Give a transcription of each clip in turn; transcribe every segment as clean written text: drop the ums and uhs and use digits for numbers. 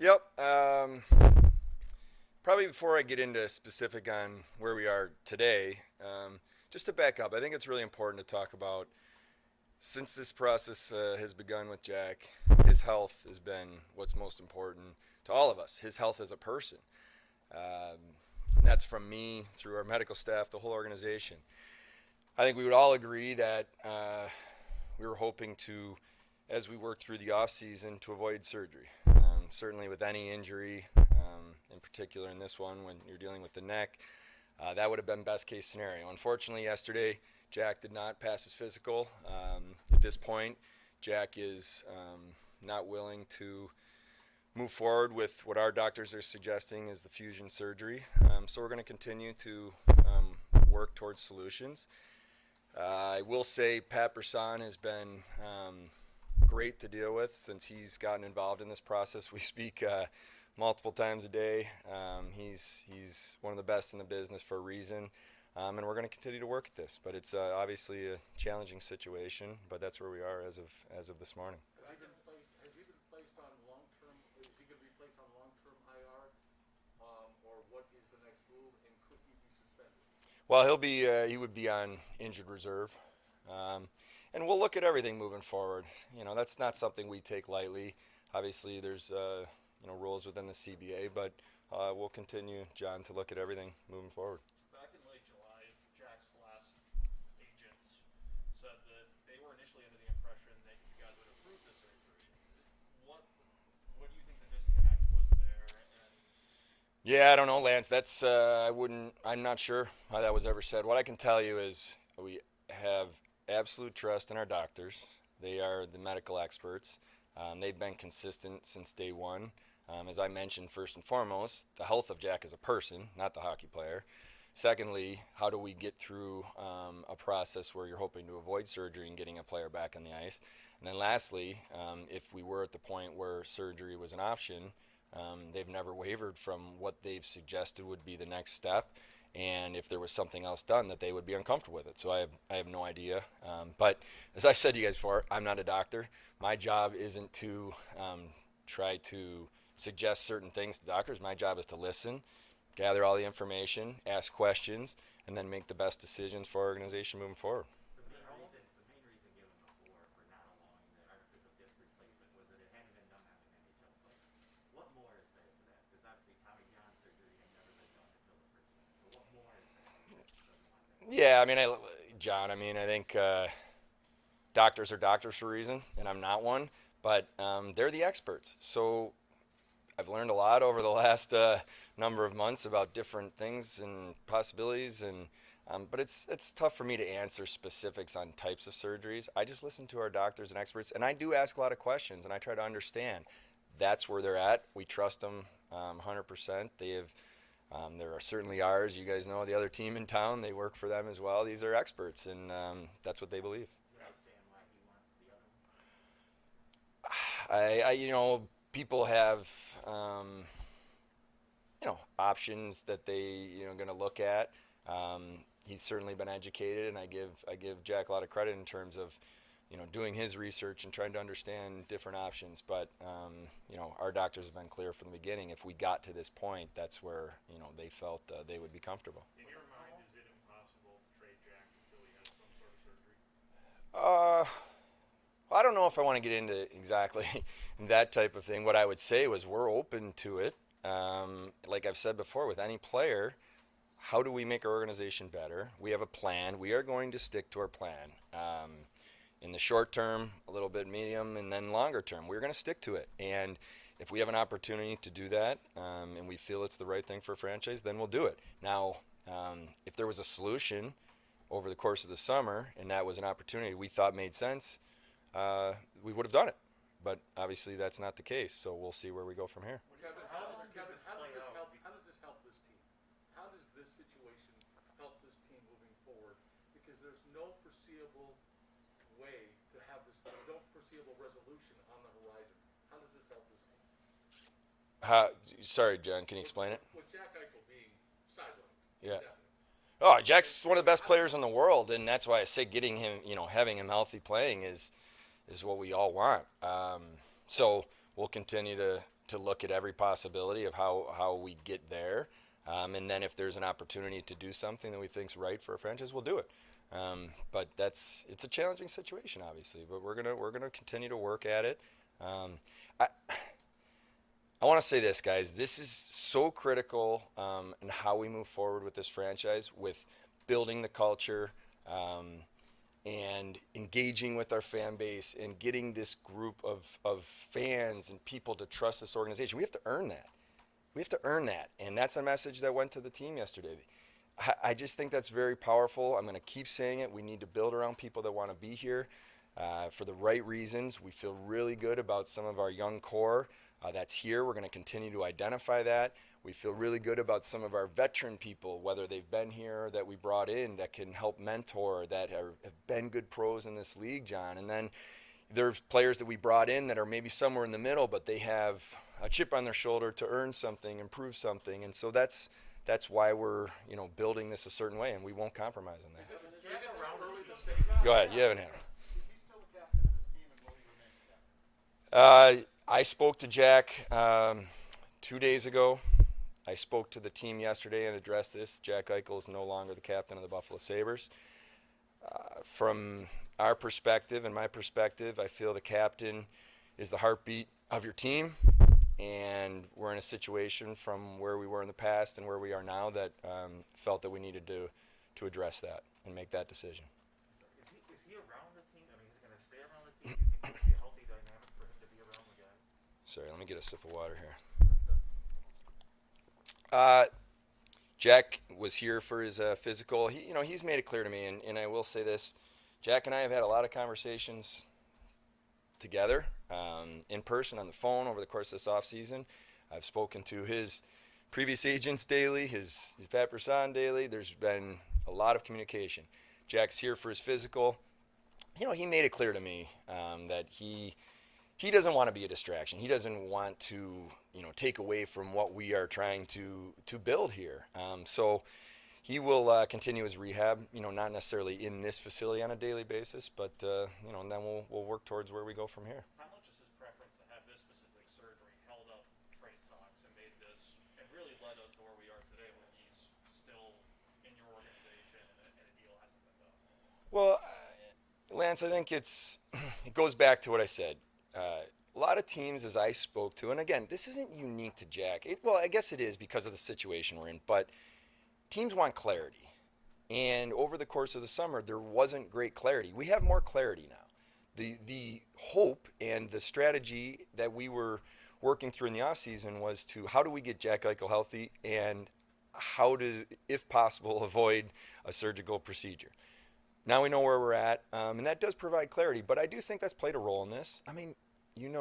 Yep. Probably before I get into specific on where we are today, just to back up, I think it's really important to talk about since this process has begun with Jack, his health has been what's most important to all of us. His health as a person. Um, that's from me through our medical staff, the whole organization. I think we would all agree that we were hoping to, as we worked through the off season, to avoid surgery. Certainly, with any injury, in particular in this one, when you're dealing with the neck, that would have been best case scenario. Unfortunately, yesterday, Jack did not pass his physical. At this point, Jack is not willing to move forward with what our doctors are suggesting is the fusion surgery. So we're going to continue to work towards solutions. I will say Pat Brisson has been great to deal with since he's gotten involved in this process. We speak multiple times a day. He's one of the best in the business for a reason, and we're going to continue to work at this. But it's obviously a challenging situation, but that's where we are as of this morning. Has he been placed on long-term? Is he going to be placed on long-term IR, or what is the next move? And could he be suspended? Well, he would be on injured reserve. And we'll look at everything moving forward. That's not something we take lightly. Obviously, there's rules within the CBA, but we'll continue, John, to look at everything moving forward. Back in late July, Jack's last agents said that they were initially under the impression that you guys would approve the surgery. What do you think the disconnect was there? Yeah, I don't know, Lance. I'm not sure how that was ever said. What I can tell you is we have absolute trust in our doctors. They are the medical experts. They've been consistent since day one. As I mentioned, first and foremost, the health of Jack as a person, not the hockey player. Secondly, how do we get through a process where you're hoping to avoid surgery and getting a player back on the ice? And then lastly, if we were at the point where surgery was an option, they've never wavered from what they've suggested would be the next step. And if there was something else done, that they would be uncomfortable with it. So I have no idea. But as I said to you guys before, I'm not a doctor. My job isn't to try to suggest certain things to doctors. My job is to listen, gather all the information, ask questions, and then make the best decisions for our organization moving forward. The main reason given before for not allowing the artificial disc replacement was that it hadn't been done on an NHL player. What more is there to that? Because obviously Tommy John surgery had never been done until the first one. So what more is there that doesn't want that? Yeah, John, I think doctors are doctors for a reason, and I'm not one, but they're the experts. So I've learned a lot over the last number of months about different things and possibilities, but it's tough for me to answer specifics on types of surgeries. I just listen to our doctors and experts, and I do ask a lot of questions, and I try to understand. That's where they're at. We trust them 100%. There are certainly ours. You guys know the other team in town. They work for them as well. These are experts, and that's what they believe. You understand why he wants the other one? People have options that they going to look at. He's certainly been educated, and I give Jack a lot of credit in terms of doing his research and trying to understand different options. But our doctors have been clear from the beginning. If we got to this point, that's where they felt they would be comfortable. In your mind, is it impossible to trade Jack until he has some sort of surgery? I don't know if I want to get into exactly that type of thing. What I would say was we're open to it. Like I've said before, with any player, how do we make our organization better? We have a plan. We are going to stick to our plan. In the short term, a little bit medium, and then longer term, we're going to stick to it. And if we have an opportunity to do that, and we feel it's the right thing for a franchise, then we'll do it. Now, if there was a solution over the course of the summer, and that was an opportunity we thought made sense, we would have done it. But obviously that's not the case, so we'll see where we go from here. Kevyn, how does this help this team? How does this situation help this team moving forward? Because there's no foreseeable way to have this, no foreseeable resolution on the horizon. How does this help this team? Sorry, John, can you explain it? With Jack Eichel being sidelined. Yeah. Definitely. Oh, Jack's one of the best players in the world, and that's why I say getting him, having him healthy playing is what we all want. So we'll continue to to look at every possibility of how we get there. And then if there's an opportunity to do something that we think's right for a franchise, we'll do it. But it's a challenging situation, obviously. But we're gonna continue to work at it. I want to say this, guys. This is so critical in how we move forward with this franchise, with building the culture and engaging with our fan base and getting this group of fans and people to trust this organization. We have to earn that. We have to earn that. And that's a message that went to the team yesterday. I just think that's very powerful. I'm going to keep saying it. We need to build around people that want to be here for the right reasons. We feel really good about some of our young core that's here. We're going to continue to identify that. We feel really good about some of our veteran people, whether they've been here, that we brought in, that can help mentor, that have been good pros in this league, John. And then there's players that we brought in that are maybe somewhere in the middle, but they have a chip on their shoulder to earn something, improve something. And so that's why we're building this a certain way, and we won't compromise on that. Go ahead. You haven't had him. Is he still the captain of this team, and will he remain captain? I spoke to Jack 2 days ago. I spoke to the team yesterday and addressed this. Jack Eichel is no longer the captain of the Buffalo Sabres. From our perspective and my perspective, I feel the captain is the heartbeat of your team, and we're in a situation from where we were in the past and where we are now that felt that we needed to address that and make that decision. Is he around the team? I mean, is he going to stay around the team? Do you think it'll be a healthy dynamic for him to be around the guy? Sorry, let me get a sip of water here. Jack was here for his physical. He's made it clear to me, and I will say this: Jack and I have had a lot of conversations together, in person, on the phone, over the course of this offseason. I've spoken to his previous agents daily, his Pat Brisson daily. There's been a lot of communication. Jack's here for his physical. He made it clear to me that he doesn't want to be a distraction. He doesn't want to, take away from what we are trying to build here. So he will continue his rehab, not necessarily in this facility on a daily basis, but, and then we'll work towards where we go from here. How much is his preference to have this specific surgery held up trade talks and made this, and really led us to where we are today, where he's still in your organization and a deal hasn't been done? Well, Lance, I think it goes back to what I said. A lot of teams, as I spoke to, and again, this isn't unique to Jack. Well, I guess it is because of the situation we're in, but teams want clarity. And over the course of the summer, there wasn't great clarity. We have more clarity now. The hope and the strategy that we were working through in the offseason was to how do we get Jack Eichel healthy and how to, if possible, avoid a surgical procedure. Now we know where we're at, and that does provide clarity, but I do think that's played a role in this. I mean,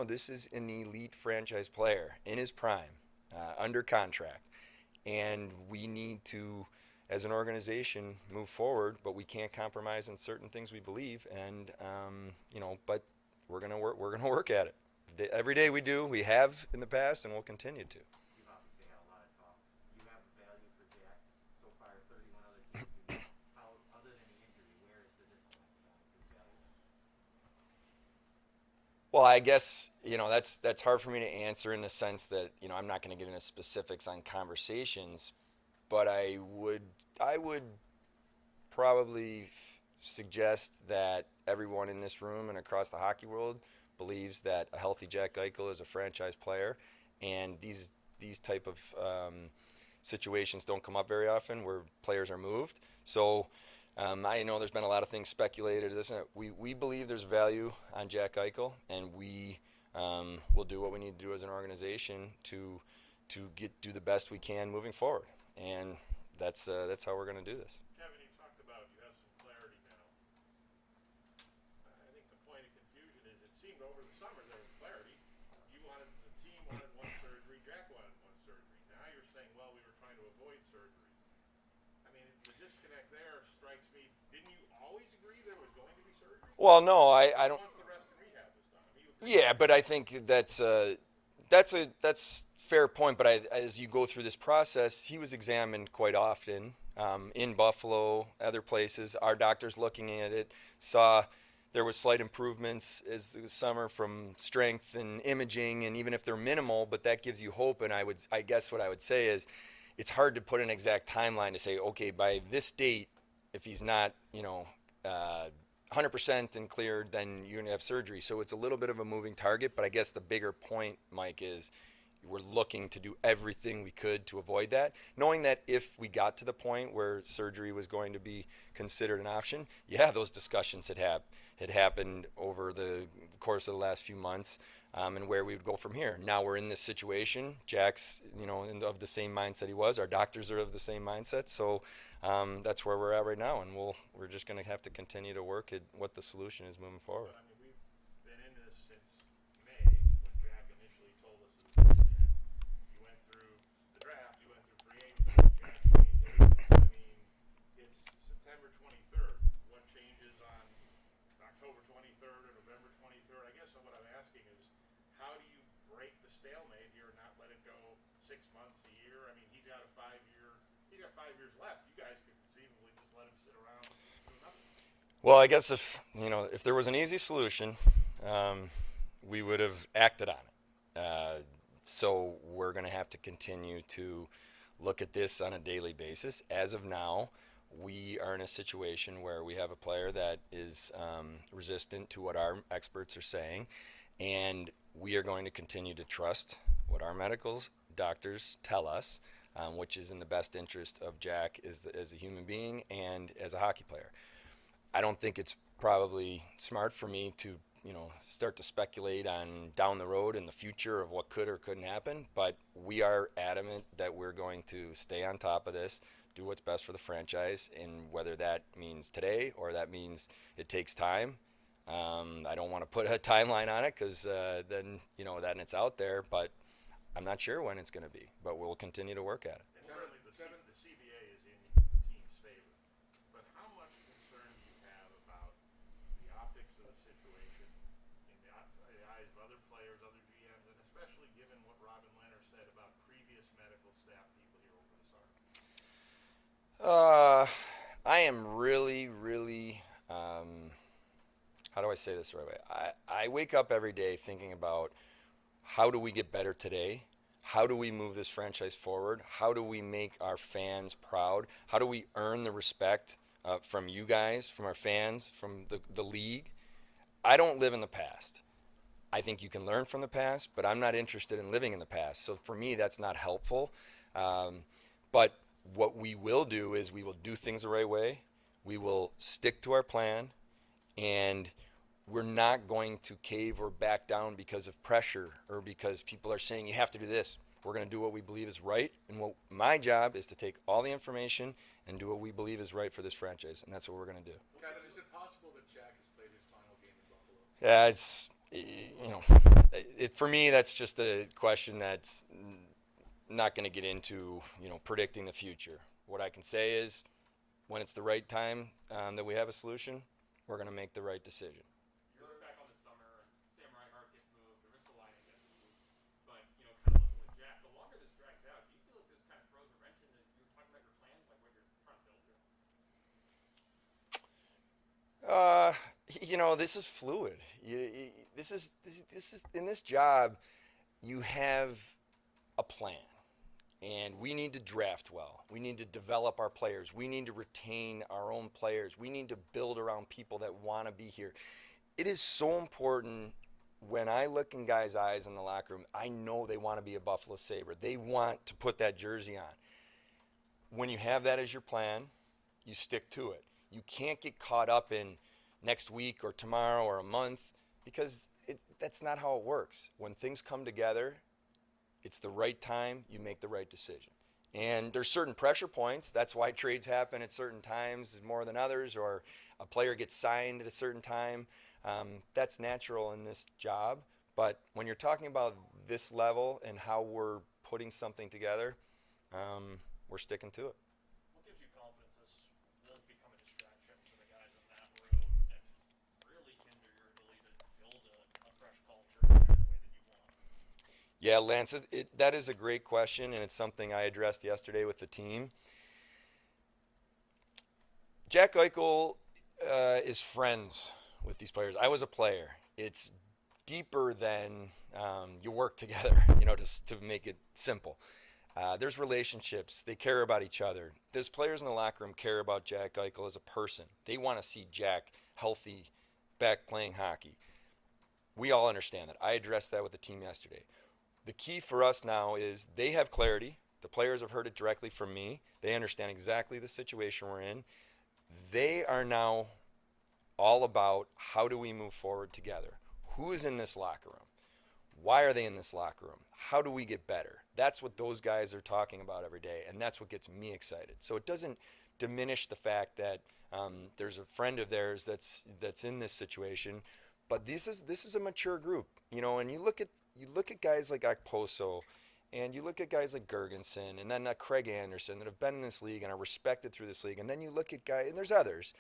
this is an elite franchise player in his prime, under contract, and we need to, as an organization, move forward, but we can't compromise on certain things we believe, and but we're gonna work at it. Every day we do, we have in the past, and we'll continue to. You've obviously had a lot of talks. You have a value for Jack so far, 31 other teams. How, other than the injury, where is the disconnect going to value? Well, I guess that's hard for me to answer in the sense that I'm not going to get into specifics on conversations, but I would probably suggest that everyone in this room and across the hockey world believes that a healthy Jack Eichel is a franchise player, and these type of situations don't come up very often where players are moved. So I know there's been a lot of things speculated. We believe there's value on Jack Eichel, and we will do what we need to do as an organization to do the best we can moving forward, and that's how we're going to do this. Kevin, you talked about you have some clarity now. I think the point of confusion is it seemed over the summer there was clarity. The team wanted one surgery, Jack wanted one surgery. Now you're saying, well, we were trying to avoid surgery. I mean, the disconnect there strikes me. Didn't you always agree there was going to be surgery? Well, no, I don't. Once the rest of rehab was done. I mean, you Yeah, but I think that's fair point. But as you go through this process, he was examined quite often in Buffalo, other places. Our doctors looking at it saw there was slight improvements as the summer from strength and imaging, and even if they're minimal, but that gives you hope. And I guess what I would say is, it's hard to put an exact timeline to say, okay, by this date, if he's not, 100% and cleared, then you're gonna have surgery. So it's a little bit of a moving target. But I guess the bigger point, Mike, is we're looking to do everything we could to avoid that, knowing that if we got to the point where surgery was going to be considered an option, yeah, those discussions had happened over the course of the last few months, and where we would go from here. Now we're in this situation. Jack's, of the same mindset he was. Our doctors are of the same mindset. So that's where we're at right now, and we're just going to have to continue to work at what the solution is moving forward. I mean, we've been in this since May when Jack initially told us it was this year. You went through the draft, you went through free agency, Jack changed agents. I mean, it's September 23rd. What changes on October 23rd or November 23rd? I guess what I'm asking is, how do you break the stalemate here and not let it go 6 months, a year? I mean, he's got 5 years left. You guys could conceivably just let him sit around and do nothing. Well, I guess if there was an easy solution, we would have acted on it. So we're going to have to continue to look at this on a daily basis. As of now, we are in a situation where we have a player that is resistant to what our experts are saying, and we are going to continue to trust what our doctors tell us, which is in the best interest of Jack as a human being and as a hockey player. I don't think it's probably smart for me to start to speculate on down the road in the future of what could or couldn't happen, but we are adamant that we're going to stay on top of this, do what's best for the franchise, and whether that means today or that means it takes time. I don't want to put a timeline on it because then it's out there, but I'm not sure when it's going to be, but we'll continue to work at it. And certainly the CBA is in the team's favor, but how much concern do you have about the optics of the situation in the eyes of other players, other GMs, and especially given what Robin Leonard said about previous medical staff people here over the summer? I am really, really, how do I say this the right way? I wake up every day thinking about, how do we get better today? How do we move this franchise forward? How do we make our fans proud? How do we earn the respect from you guys, from our fans, from the league? I don't live in the past. I think you can learn from the past, but I'm not interested in living in the past. So for me, that's not helpful. But what we will do is we will do things the right way. We will stick to our plan, and we're not going to cave or back down because of pressure or because people are saying you have to do this. We're going to do what we believe is right, and my job is to take all the information and do what we believe is right for this franchise, and that's what we're going to do. Kevin, is it possible that Jack has played his final game in Buffalo? Yeah, for me, that's just a question that's not going to get into predicting the future. What I can say is, when it's the right time that we have a solution, we're going to make the right decision. This is fluid. This is in this job, you have a plan, and we need to draft well. We need to develop our players. We need to retain our own players. We need to build around people that want to be here. It is so important. When I look in guys' eyes in the locker room, I know they want to be a Buffalo Sabre. They want to put that jersey on. When you have that as your plan, you stick to it. You can't get caught up in next week or tomorrow or a month, because that's not how it works. When things come together, it's the right time, you make the right decision. And there's certain pressure points. That's why trades happen at certain times more than others, or a player gets signed at a certain time. That's natural in this job. But when you're talking about this level and how we're putting something together, we're sticking to it. What gives you confidence this won't become a distraction for the guys in that room and really hinder your ability to build a fresh culture in the way that you want? Yeah, Lance, that is a great question, and it's something I addressed yesterday with the team. Jack Eichel is friends with these players. I was a player. It's deeper than you work together, to make it simple. There's relationships. They care about each other. Those players in the locker room care about Jack Eichel as a person. They want to see Jack healthy, back playing hockey. We all understand that. I addressed that with the team yesterday. The key for us now is they have clarity. The players have heard it directly from me. They understand exactly the situation we're in. They are now all about how do we move forward together. Who is in this locker room? Why are they in this locker room? How do we get better? That's what those guys are talking about every day, and that's what gets me excited. So it doesn't diminish the fact that there's a friend of theirs that's in this situation, but this is a mature group, And you look at guys like Okposo, and you look at guys like Gergensen, and then Craig Anderson that have been in this league and are respected through this league, and then you look at guys, and there's others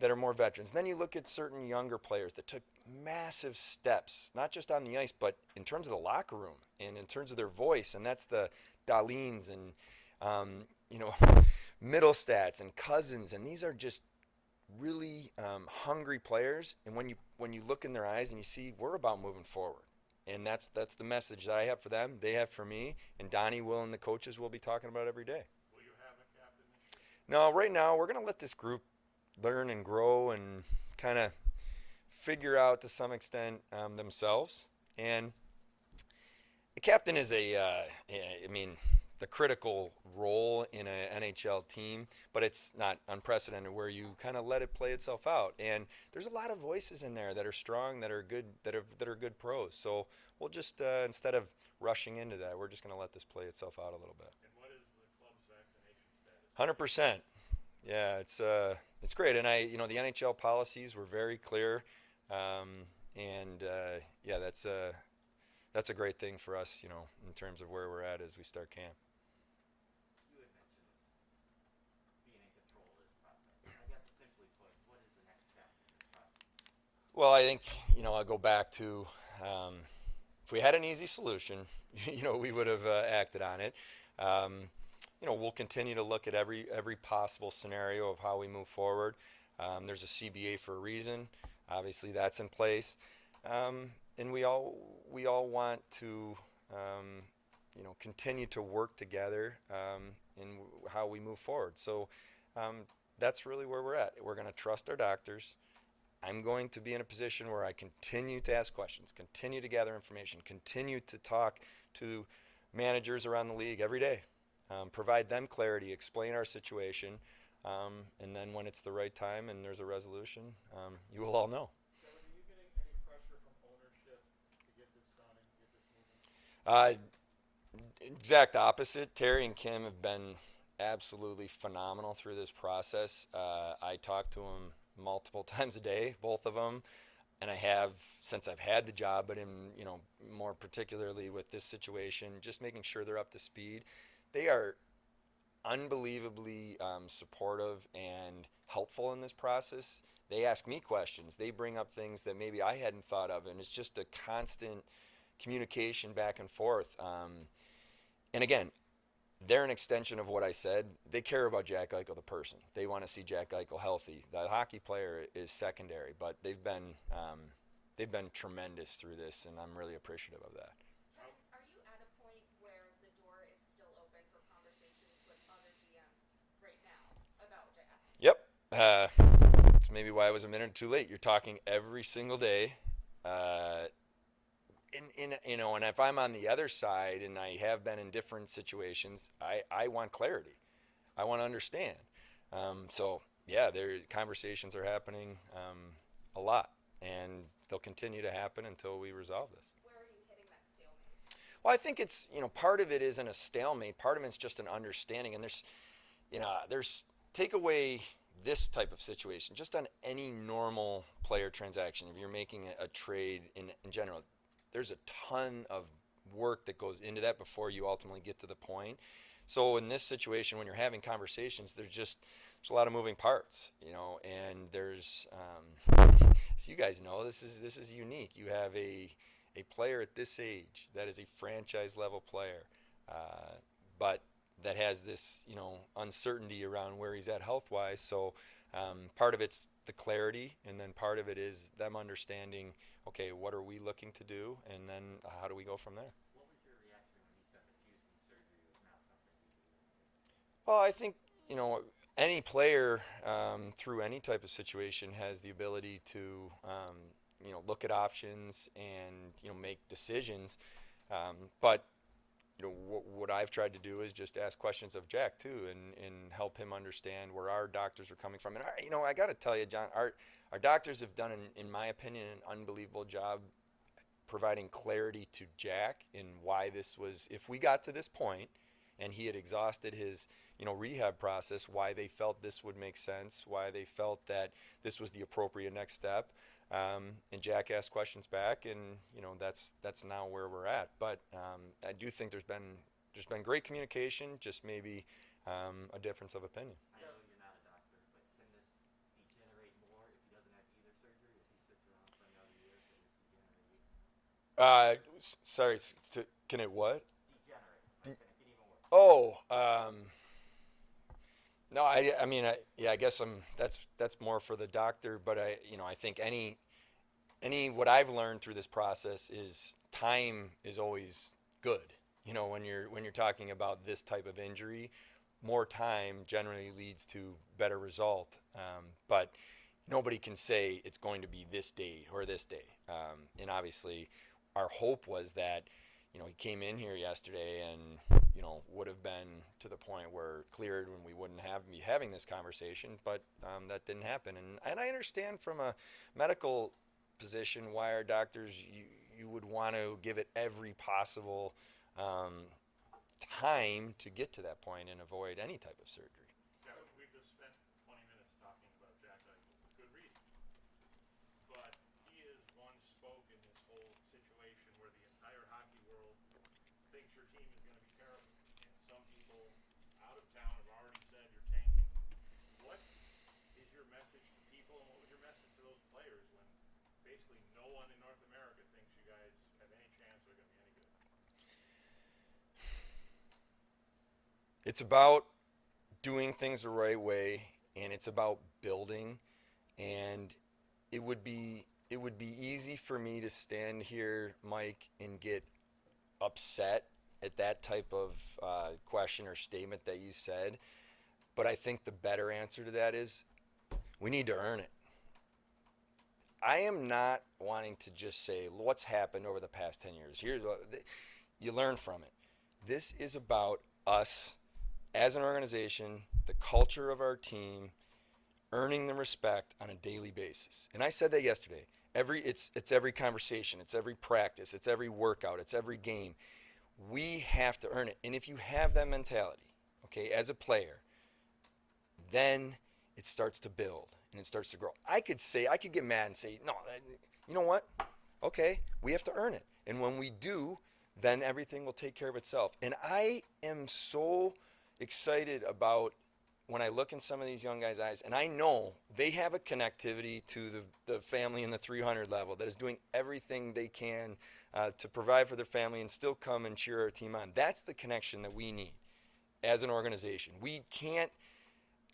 that are more veterans. And then you look at certain younger players that took massive steps, not just on the ice, but in terms of the locker room and in terms of their voice. And that's the Dahlins and, Middlestats and Cousins. And these are just really hungry players. And when you look in their eyes and you see we're about moving forward. And that's the message that I have for them. They have for me. And Donnie will and the coaches will be talking about every day. Will you have a captain this year? No, right now we're going to let this group learn and grow and kind of figure out to some extent themselves. And the captain is the critical role in an NHL team, but it's not unprecedented where you kind of let it play itself out. And there's a lot of voices in there that are strong, that are good, that are good pros. So we'll just instead of rushing into that, we're just going to let this play itself out a little bit. And what is the club's vaccination status? 100%. Yeah, it's great, and the NHL policies were very clear, that's a great thing for us, in terms of where we're at as we start camp. You had mentioned being in control of this process. I guess simply put, what is the next step in this process? Well, I think I'll go back to if we had an easy solution, we would have acted on it. We'll continue to look at every possible scenario of how we move forward. There's a CBA for a reason. Obviously, that's in place, and we all want to, continue to work together in how we move forward. So that's really where we're at. We're going to trust our doctors. I'm going to be in a position where I continue to ask questions, continue to gather information, continue to talk to managers around the league every day. Provide them clarity, explain our situation, and then when it's the right time and there's a resolution, you will all know. Kevin, are you getting any pressure from ownership to get this done and get this moving? Exact opposite. Terry and Kim have been absolutely phenomenal through this process. I talk to them multiple times a day, both of them, and I have since I've had the job, but more particularly with this situation, just making sure they're up to speed. They are unbelievably supportive and helpful in this process. They ask me questions. They bring up things that maybe I hadn't thought of, and it's just a constant communication back and forth. And again, they're an extension of what I said. They care about Jack Eichel, the person. They want to see Jack Eichel healthy. The hockey player is secondary, but they've been tremendous through this, and I'm really appreciative of that. Are you at a point where the door is still open for conversations with other GMs right now about Jack? Yep. It's maybe why I was a minute too late. You're talking every single day. And if I'm on the other side, and I have been in different situations, I want clarity. I want to understand. Conversations are happening a lot, and they'll continue to happen until we resolve this. Where are you hitting that stalemate? Well, I think it's, part of it isn't a stalemate. Part of it's just an understanding. And there's take away this type of situation, just on any normal player transaction. If you're making a trade in general, there's a ton of work that goes into that before you ultimately get to the point. So in this situation, when you're having conversations, there's a lot of moving parts, and there's, as you guys know, this is unique. You have a player at this age that is a franchise level player, but that has this, uncertainty around where he's at health wise. So part of it's the clarity, and then part of it is them understanding, okay, what are we looking to do, and then how do we go from there? What was your reaction when he said that fusion surgery was not something he believed in? Well, I think, any player through any type of situation has the ability to, look at options and, make decisions. But what I've tried to do is just ask questions of Jack too, and help him understand where our doctors are coming from. And I got to tell you, John, our doctors have done, in my opinion, an unbelievable job providing clarity to Jack in why this was. If we got to this point, and he had exhausted his, rehab process, why they felt this would make sense, why they felt that this was the appropriate next step. And Jack asked questions back, and that's now where we're at. But I do think there's been great communication, just maybe a difference of opinion. I know you're not a doctor, but can this degenerate more if he doesn't have either surgery? If he sits around for another year, could this degenerate? Sorry, can it what? Degenerate. Like, can it get even worse? Oh, no, I mean, I guess that's more for the doctor, but I think any what I've learned through this process is time is always good. When you're talking about this type of injury, more time generally leads to better result. But nobody can say it's going to be this day or this day. And obviously, our hope was that he came in here yesterday and would have been to the point where cleared when we wouldn't be having this conversation, but that didn't happen. And I understand from a medical position why our doctors, you would want to give it every possible time to get to that point and avoid any type of surgery. Yeah, we just spent 20 minutes talking about Jack Eichel. Good reason. But he is one spoke in this whole situation where the entire hockey world thinks your team is going to be terrible. And some people out of town have already said you're tanking. What is your message to people, and what was your message to those players when basically no one in North America thinks you guys have any chance or are going to be any good? It's about doing things the right way, and it's about building. And it would be easy for me to stand here, Mike, and get upset at that type of question or statement that you said. But I think the better answer to that is we need to earn it. I am not wanting to just say what's happened over the past 10 years. Here's what you learn from it. This is about us as an organization, the culture of our team, earning the respect on a daily basis. And I said that yesterday. It's every conversation, it's every practice, it's every workout, it's every game. We have to earn it. And if you have that mentality, okay, as a player, then it starts to build and it starts to grow. I could get mad and say, no, you know what? Okay, we have to earn it. And when we do, then everything will take care of itself. And I am so excited about when I look in some of these young guys' eyes, and I know they have a connectivity to the family in the 300 level that is doing everything they can to provide for their family and still come and cheer our team on. That's the connection that we need as an organization. We can't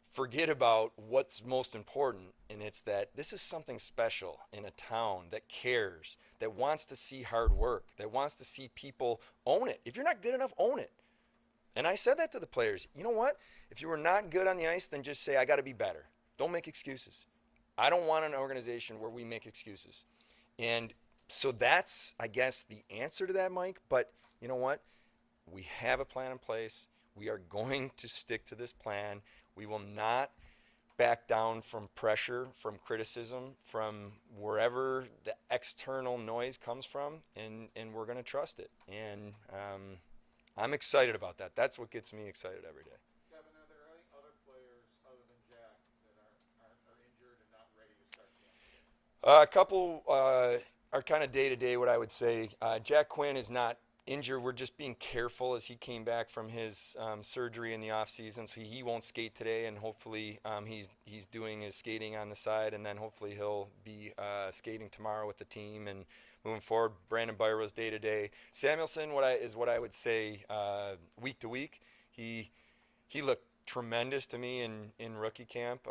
forget about what's most important, and it's that this is something special in a town that cares, that wants to see hard work, that wants to see people own it. If you're not good enough, own it. And I said that to the players. You know what? If you were not good on the ice, then just say, I got to be better. Don't make excuses. I don't want an organization where we make excuses. And so that's, I guess, the answer to that, Mike. But you know what? We have a plan in place. We are going to stick to this plan. We will not back down from pressure, from criticism, from wherever the external noise comes from, and we're going to trust it. And I'm excited about that. That's what gets me excited every day. Kevin, are there any other players other than Jack that are injured and not ready to start camp? A couple are kind of day-to-day, what I would say. Jack Quinn is not injured. We're just being careful as he came back from his surgery in the offseason, so he won't skate today, and hopefully he's doing his skating on the side, and then hopefully he'll be skating tomorrow with the team and moving forward. Brandon Byro's day-to-day. Samuelson, what I would say week to week. He looked tremendous to me in rookie camp.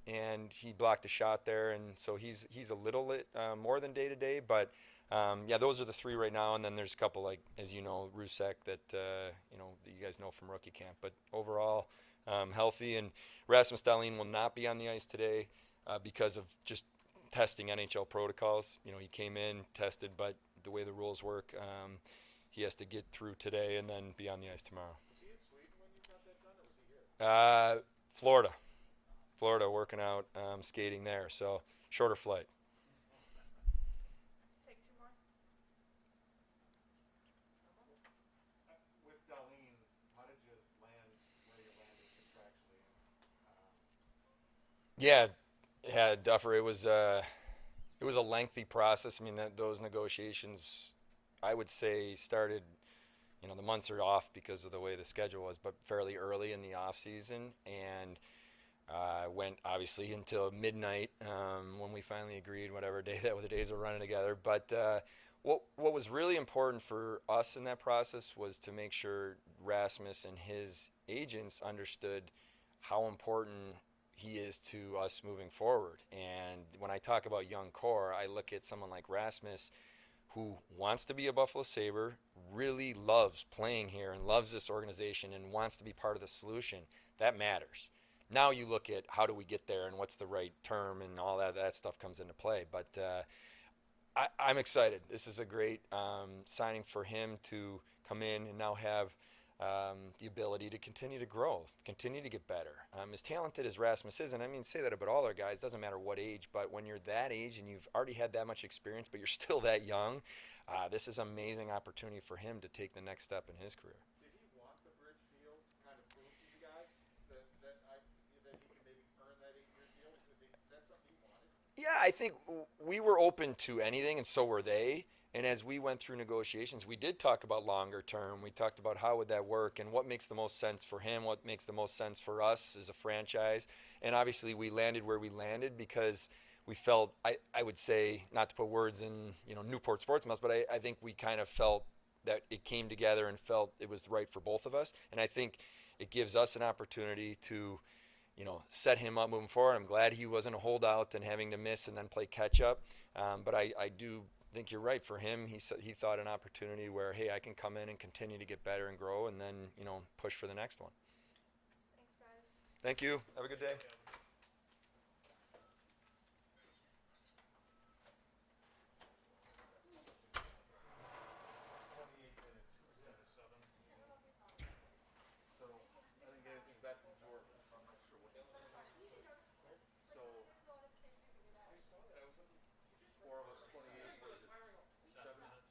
and he blocked a shot there, and so he's a little more than day to day, but yeah, those are the three right now, and then there's a couple like, as you know, Rusek that you know, that you guys know from rookie camp, but overall healthy. And Rasmus Dahlin will not be on the ice today because of just testing NHL protocols. You know, he came in, tested, but the way the rules work, he has to get through today and then be on the ice tomorrow. Was he in Sweden when you got that done, or was he here? Florida, working out, skating there, so shorter flight. Take two more. With Darlene, how did you land where you landed contractually? Yeah, Duffer. It was a lengthy process. I mean, those negotiations, I would say, started. You know, the months are off because of the way the schedule was, but fairly early in the off season, and went obviously until midnight when we finally agreed, whatever day that the days were running together. But what was really important for us in that process was to make sure Rasmus and his agents understood how important he is to us moving forward. And when I talk about young core, I look at someone like Rasmus, who wants to be a Buffalo Sabre, really loves playing here and loves this organization and wants to be part of the solution. That matters. Now you look at how do we get there and what's the right term, and all that stuff comes into play. But I'm excited. This is a great signing for him to come in and now have the ability to continue to grow, continue to get better. As talented as Rasmus is, and I mean, say that about all our guys, doesn't matter what age, but when you're that age and you've already had that much experience, but you're still that young, this is an amazing opportunity for him to take the next step in his career. Did he want the bridge deal to kind of prove to you guys that he can maybe earn that 8-year deal? Is that something he wanted? Yeah, I think we were open to anything, and so were they. And as we went through negotiations, we did talk about longer term. We talked about how would that work and what makes the most sense for him, what makes the most sense for us as a franchise. And obviously we landed where we landed because we felt, I would say, not to put words in, you know, Newport sports mouths, but I think we kind of felt that it came together and felt it was right for both of us. And I think it gives us an opportunity to, you know, set him up moving forward. I'm glad he wasn't a holdout and having to miss and then play catch up. But I do think you're right. For him, he thought an opportunity where, hey, I can come in and continue to get better and grow, and then, you know, push for the next one. Thanks, guys. Thank you. Have a good day. So I didn't get anything back from Jordan, so I'm not sure what. So 4 of us, 28. What is it? 7 minutes.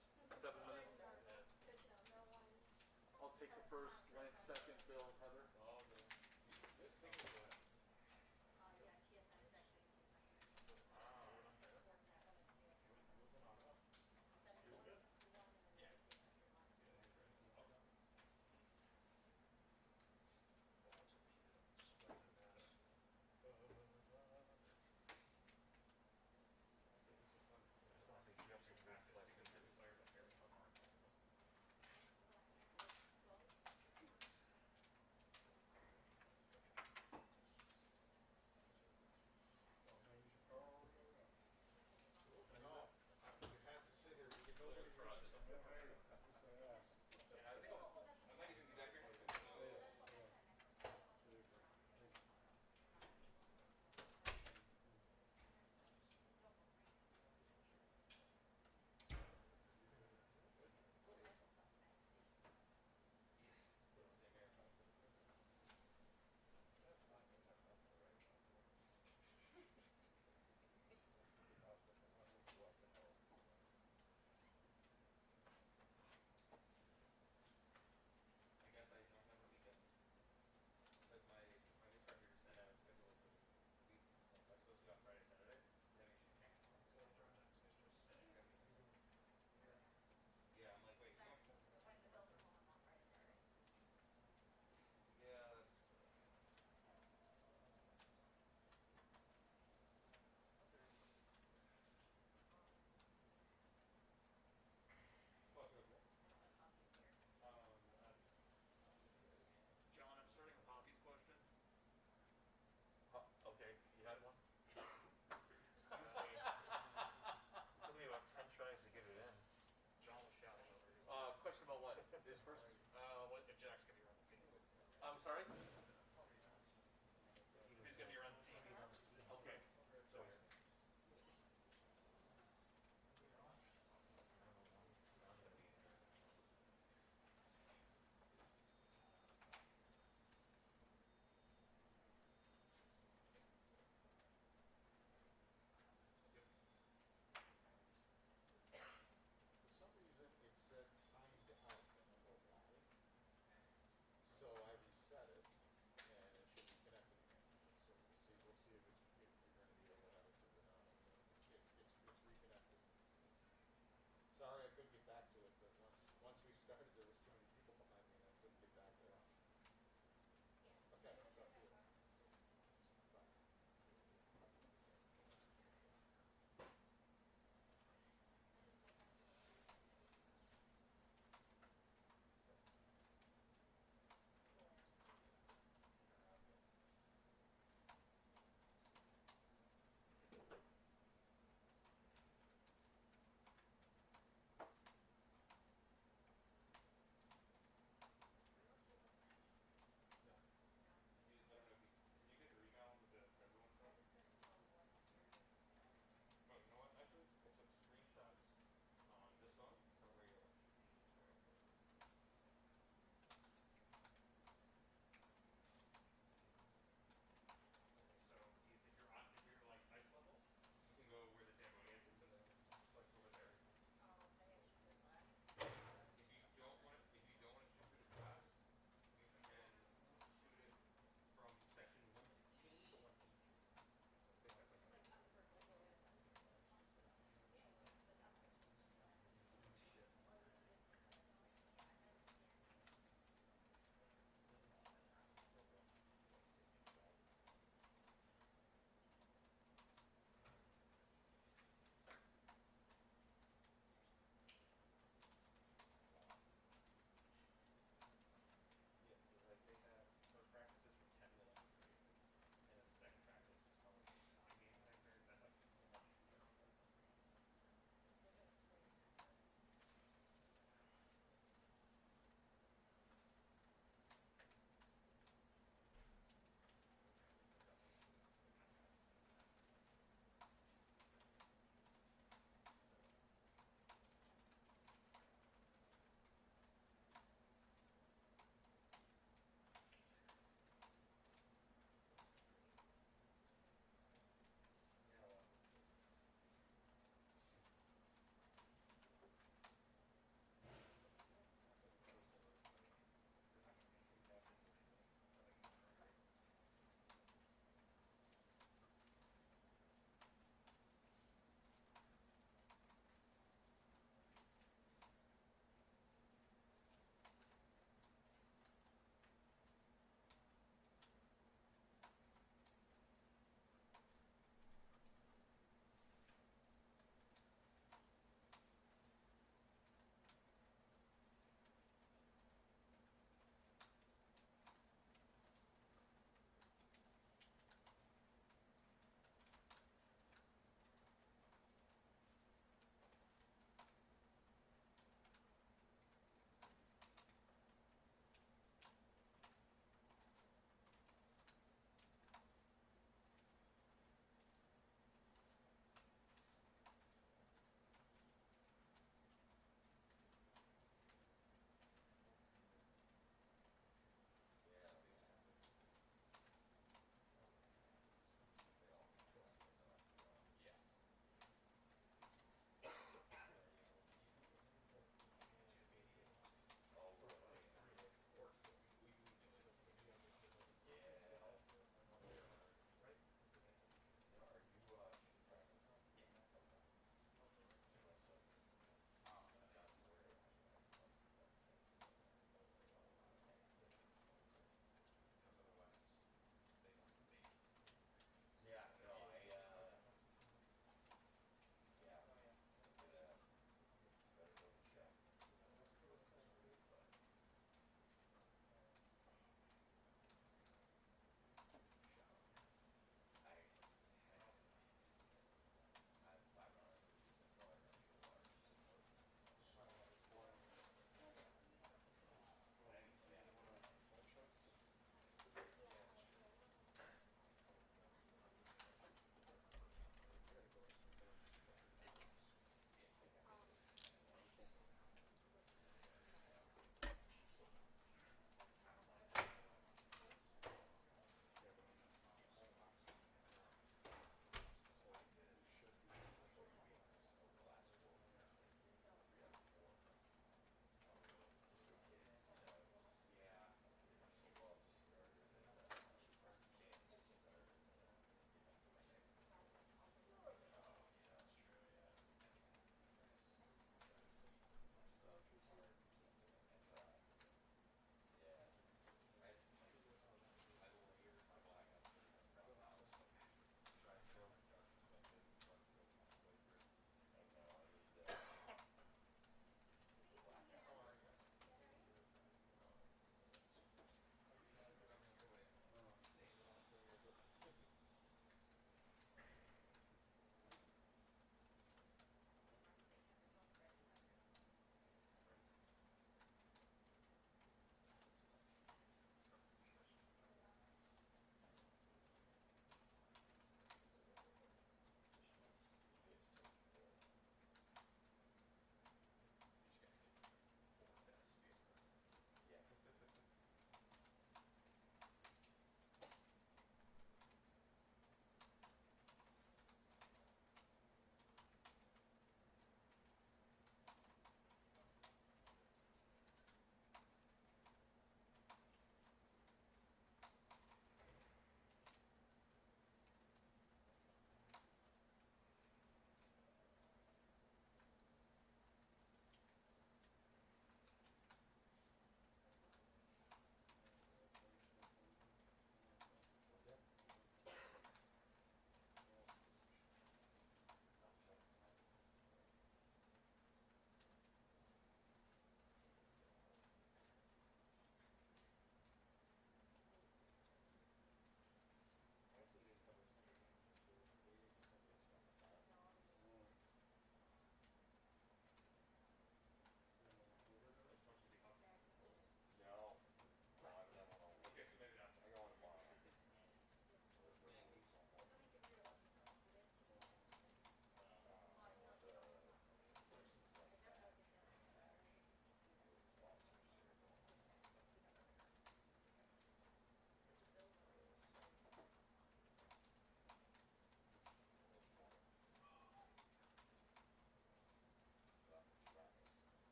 I'll take the first, Lance second, Bill, Heather.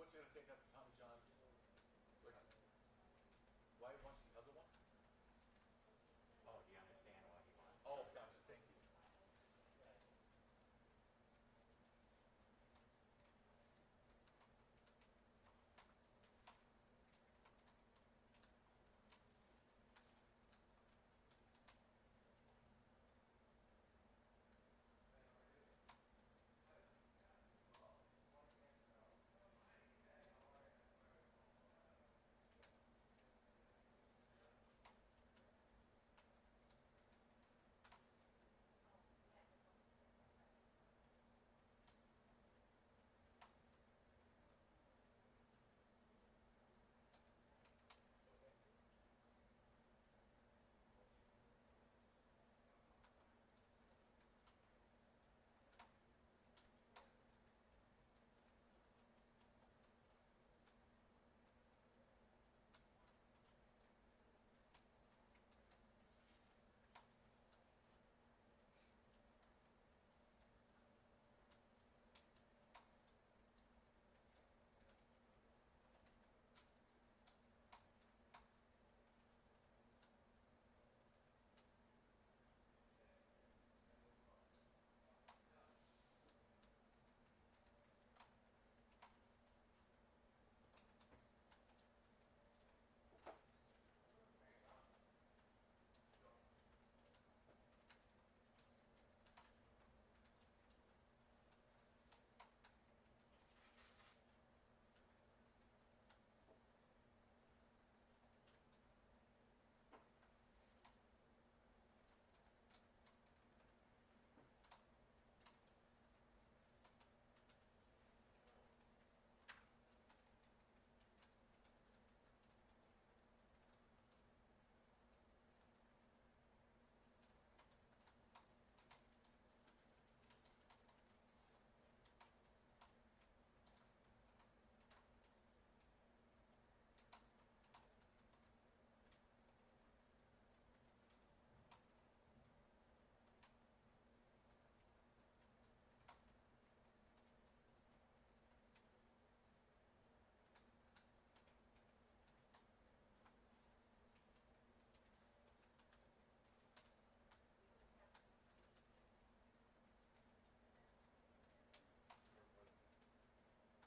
what's it gonna take after Tommy John? Like, why he wants the other one? Oh, do you understand why he wants? Oh, gotcha, thank you.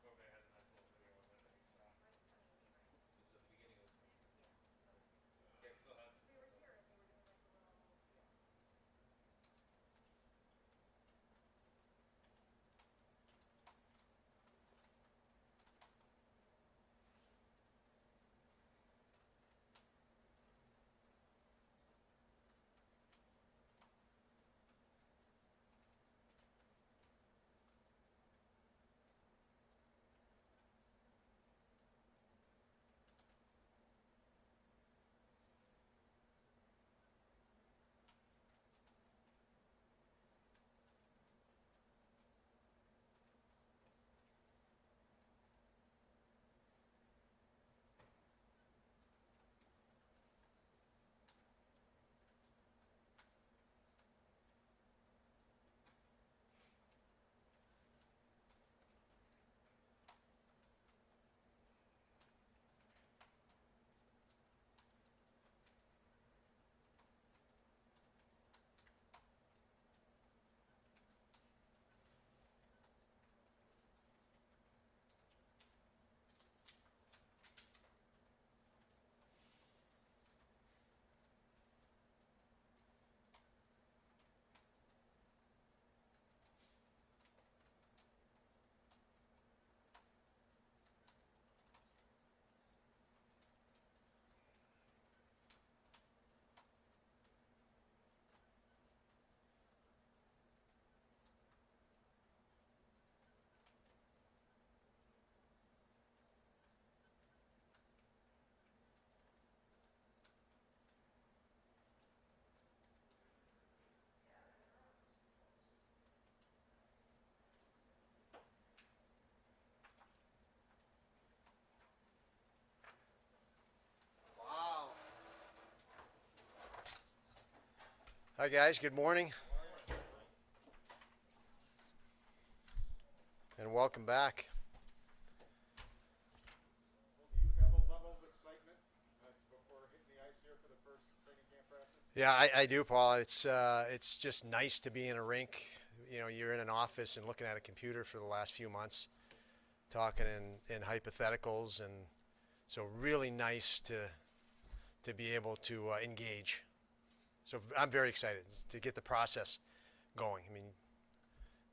Go ahead and that's a little video of it that he shot. Mine's 2080, right? This is at the beginning of the screen. Yeah. Okay, still has it. They were here and they were doing like a little, yeah. Hi guys, good morning. And welcome back. first training camp practice? Yeah, I do, Paul. It's just nice to be in a rink. You know, you're in an office and looking at a computer for the last few months, talking in hypotheticals, and so really nice to be able to engage. So I'm very excited to get the process going. I mean,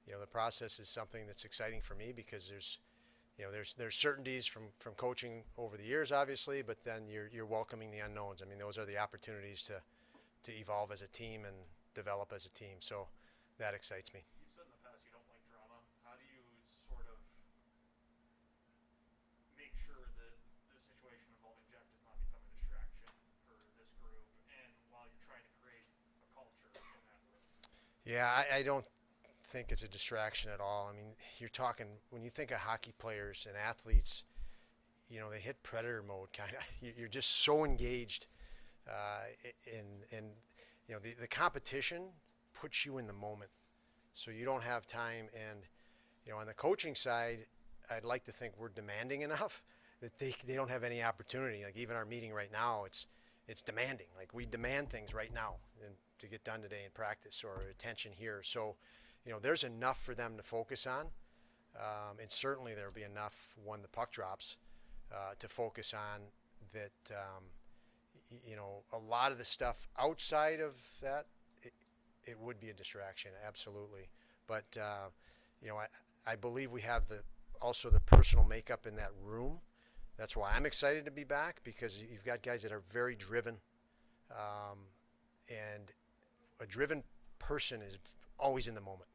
you know, the process is something that's exciting for me because there's certainties from coaching over the years, obviously, but then you're welcoming the unknowns. I mean, those are the opportunities to evolve as a team and develop as a team. So that excites me. You've said in the past you don't like drama. How do you sort of make sure that the situation involving Jack does not become a distraction for this group, and while you're trying to create a culture in that room? Yeah, I don't think it's a distraction at all. I mean, you're talking, when you think of hockey players and athletes, you know, they hit predator mode kind of. You're just so engaged in you know, the competition puts you in the moment. So you don't have time. And, you know, on the coaching side, I'd like to think we're demanding enough that they don't have any opportunity. Like even our meeting right now, it's demanding. Like we demand things right now and to get done today in practice or attention here. So, you know, there's enough for them to focus on. And certainly there'll be enough when the puck drops to focus on that. You know, a lot of the stuff outside of that, it would be a distraction, absolutely. But, you know, I believe we have also the personal makeup in that room. That's why I'm excited to be back, because you've got guys that are very driven. And a driven person is always in the moment.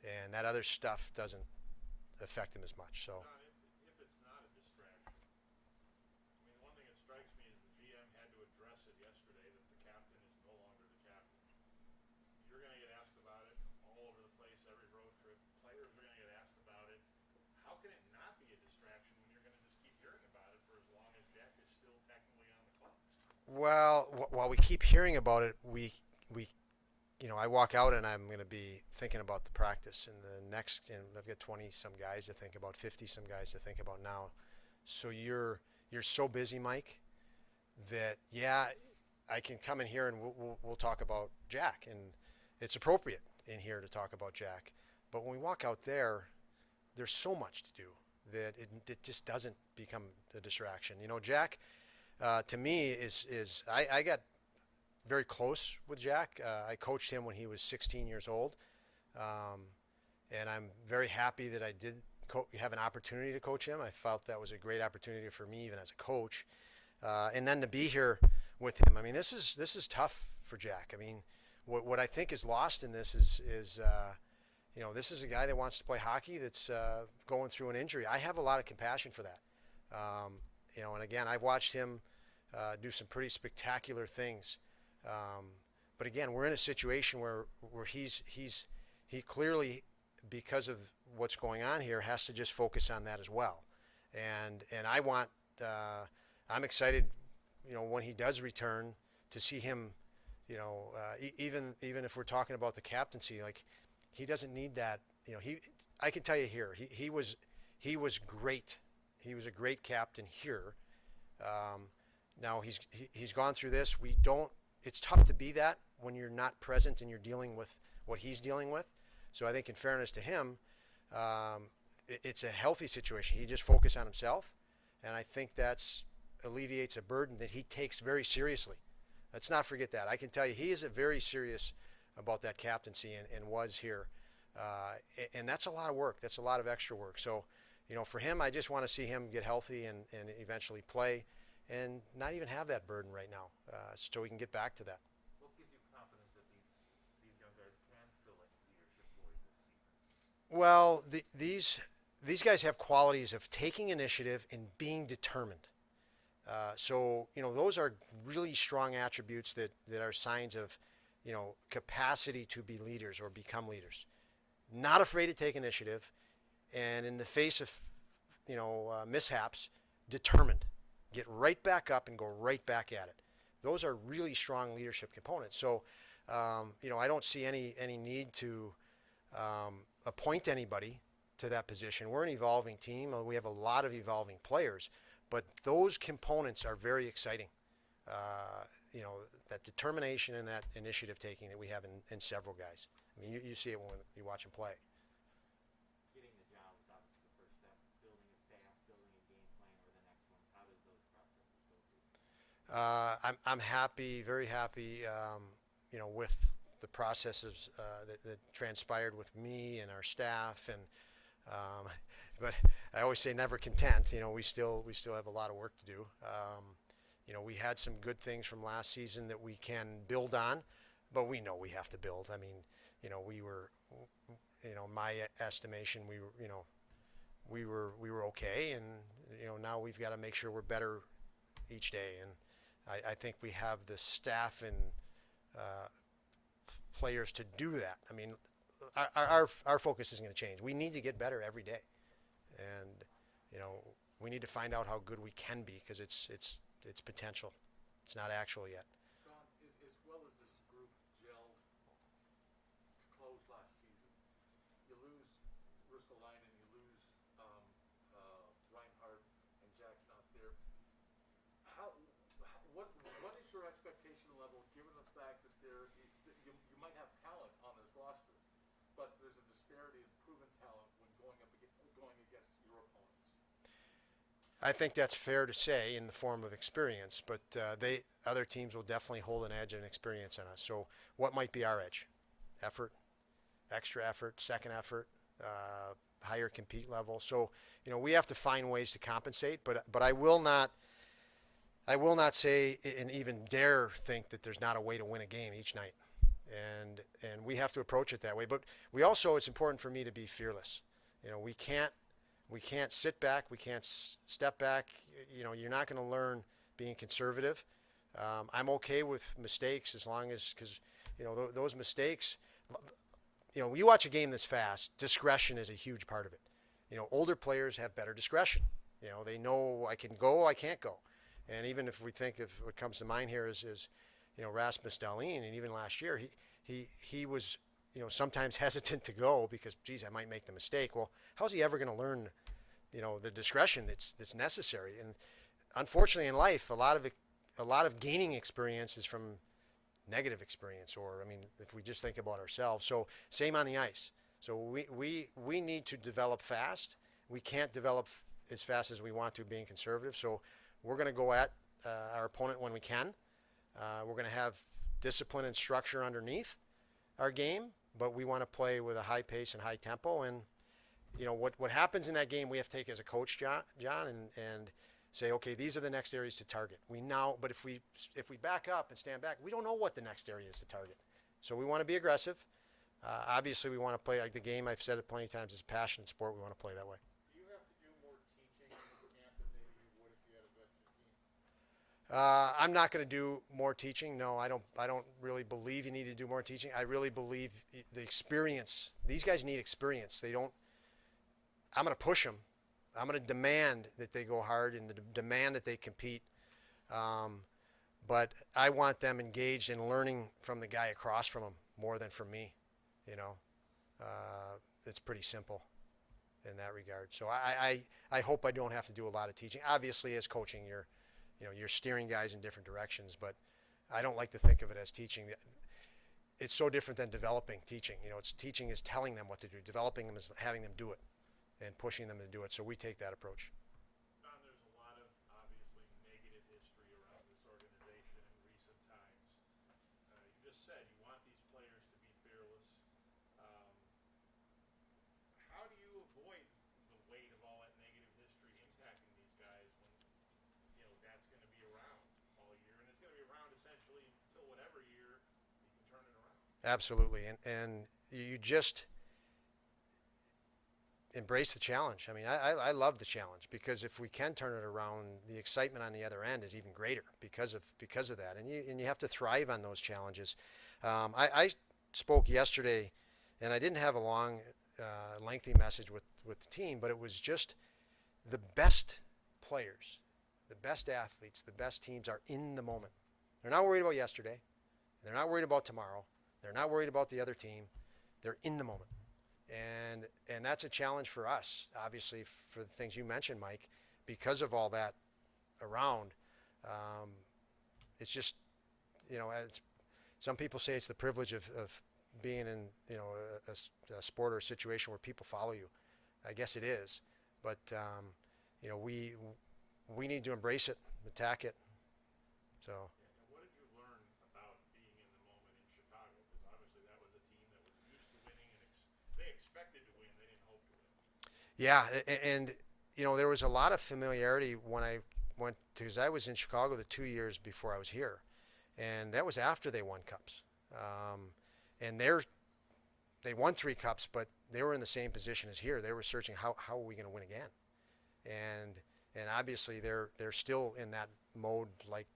And that other stuff doesn't affect them as much. So. Don, if it's not a distraction, I mean, one thing that strikes me is the GM had to address it yesterday that the captain is no longer the captain. You're going to get asked about it all over the place, every road trip. Players are going to get asked about it. How can it not be a distraction when you're going to just keep hearing about it for as long as Jack is still technically on the clock? Well, while we keep hearing about it, you know, I walk out and I'm going to be thinking about the practice and the next, and I've got 20 some guys to think about, 50 some guys to think about now. So you're so busy, Mike, that yeah, I can come in here and we'll talk about Jack, and it's appropriate in here to talk about Jack. But when we walk out there, there's so much to do that it just doesn't become a distraction. You know, Jack, to me I got very close with Jack. I coached him when he was 16 years old. And I'm very happy that I did have an opportunity to coach him. I felt that was a great opportunity for me, even as a coach. And then to be here with him, I mean, this is tough for Jack. I mean, what I think is lost in this is you know, this is a guy that wants to play hockey that's going through an injury. I have a lot of compassion for that. You know, and again, I've watched him do some pretty spectacular things. But again, we're in a situation where he clearly, because of what's going on here, has to just focus on that as well. And I'm excited, you know, when he does return to see him, you know, even if we're talking about the captaincy, like he doesn't need that. You know, I can tell you here, he was great. He was a great captain here. Now he's gone through this. It's tough to be that when you're not present and you're dealing with what he's dealing with. So I think in fairness to him, it's a healthy situation. He just focused on himself, and I think that's alleviates a burden that he takes very seriously. Let's not forget that. I can tell you he is very serious about that captaincy and was here. And that's a lot of work. That's a lot of extra work. So, you know, for him, I just want to see him get healthy and eventually play and not even have that burden right now, so we can get back to that. What gives you confidence that these young guys can fill in leadership roles this season? Well, these guys have qualities of taking initiative and being determined. So, you know, those are really strong attributes that are signs of, you know, capacity to be leaders or become leaders. Not afraid to take initiative, and in the face of, you know, mishaps, determined. Get right back up and go right back at it. Those are really strong leadership components. So, you know, I don't see any need to appoint anybody to that position. We're an evolving team. We have a lot of evolving players, but those components are very exciting. that determination and that initiative taking that we have in several guys. I mean, you see it when you watch them play. Getting the job is obviously the first step. Building a staff, building a game plan over the next one. How does those processes go through? I'm happy, very happy, with the processes that transpired with me and our staff, and but I always say never content. We still have a lot of work to do. We had some good things from last season that we can build on, but we know we have to build. I mean, we were, my estimation, we were okay, and now we've got to make sure we're better each day. And I think we have the staff and players to do that. I mean, our focus isn't going to change. We need to get better every day, and we need to find out how good we can be, because it's potential. It's not actual yet. Don, as well as this group gelled to close last season, you lose Ristolainen, you lose Reinhardt, and Jack's not there. What is your expectation level, given the fact that you might have talent on this roster, but there's a disparity in proven talent when going against your opponents? I think that's fair to say in the form of experience, but other teams will definitely hold an edge and experience on us. So what might be our edge? Effort, extra effort, second effort, higher compete level. So we have to find ways to compensate, but I will not say and even dare think that there's not a way to win a game each night, and we have to approach it that way. But it's important for me to be fearless. We can't sit back. We can't step back. You're not going to learn being conservative. I'm okay with mistakes as long as, because those mistakes. You watch a game this fast. Discretion is a huge part of it. Older players have better discretion. They know I can go, I can't go. And even if we think of what comes to mind here is Rasmus Dahlin, and even last year he was sometimes hesitant to go because, geez, I might make the mistake. Well, how's he ever going to learn the discretion that's necessary? And unfortunately in life, a lot of gaining experience is from negative experience, or if we just think about ourselves. So same on the ice. So we need to develop fast. We can't develop as fast as we want to being conservative. So we're going to go at our opponent when we can. We're going to have discipline and structure underneath our game, but we want to play with a high pace and high tempo. And what happens in that game, we have to take as a coach, John, and say, okay, these are the next areas to target. But if we back up and stand back, we don't know what the next area is to target. So we want to be aggressive. Obviously, we want to play like the game. I've said it plenty of times. It's a passionate sport. We want to play that way. Do you have to do more teaching in this camp than maybe you would if you had a veteran team? I'm not going to do more teaching. No, I don't really believe you need to do more teaching. I really believe the experience. These guys need experience. I'm going to push them. I'm going to demand that they go hard and demand that they compete. But I want them engaged in learning from the guy across from them more than from me. It's pretty simple in that regard. So I hope I don't have to do a lot of teaching. Obviously, as coaching, you're steering guys in different directions, but I don't like to think of it as teaching. It's so different than developing teaching. Teaching is telling them what to do. Developing them is having them do it and pushing them to do it. So we take that approach. Don, there's a lot of obviously negative history around this organization in recent times. You just said you want these players to be fearless. How do you avoid the weight of all that negative history impacting these guys when that's going to be around all year, and it's going to be around essentially until whatever year you can turn it around? Absolutely, and you just embrace the challenge. I love the challenge, because if we can turn it around, the excitement on the other end is even greater because of that. And you have to thrive on those challenges. I spoke yesterday, and I didn't have a long, lengthy message with the team, but it was just the best players, the best athletes, the best teams are in the moment. They're not worried about yesterday. They're not worried about tomorrow. They're not worried about the other team. They're in the moment. And that's a challenge for us, obviously, for the things you mentioned, Mike, because of all that around. It's just some people say it's the privilege of being in, a sport or a situation where people follow you. I guess it is, but we need to embrace it, attack it. So. And what did you learn about being in the moment in Chicago? Because obviously that was a team that was used to winning, and they expected to win. They didn't hope to win. Yeah, and there was a lot of familiarity when I went to, because I was in Chicago the 2 years before I was here, and that was after they won cups. And they won 3 cups, but they were in the same position as here. They were searching how are we going to win again, and obviously they're still in that mode like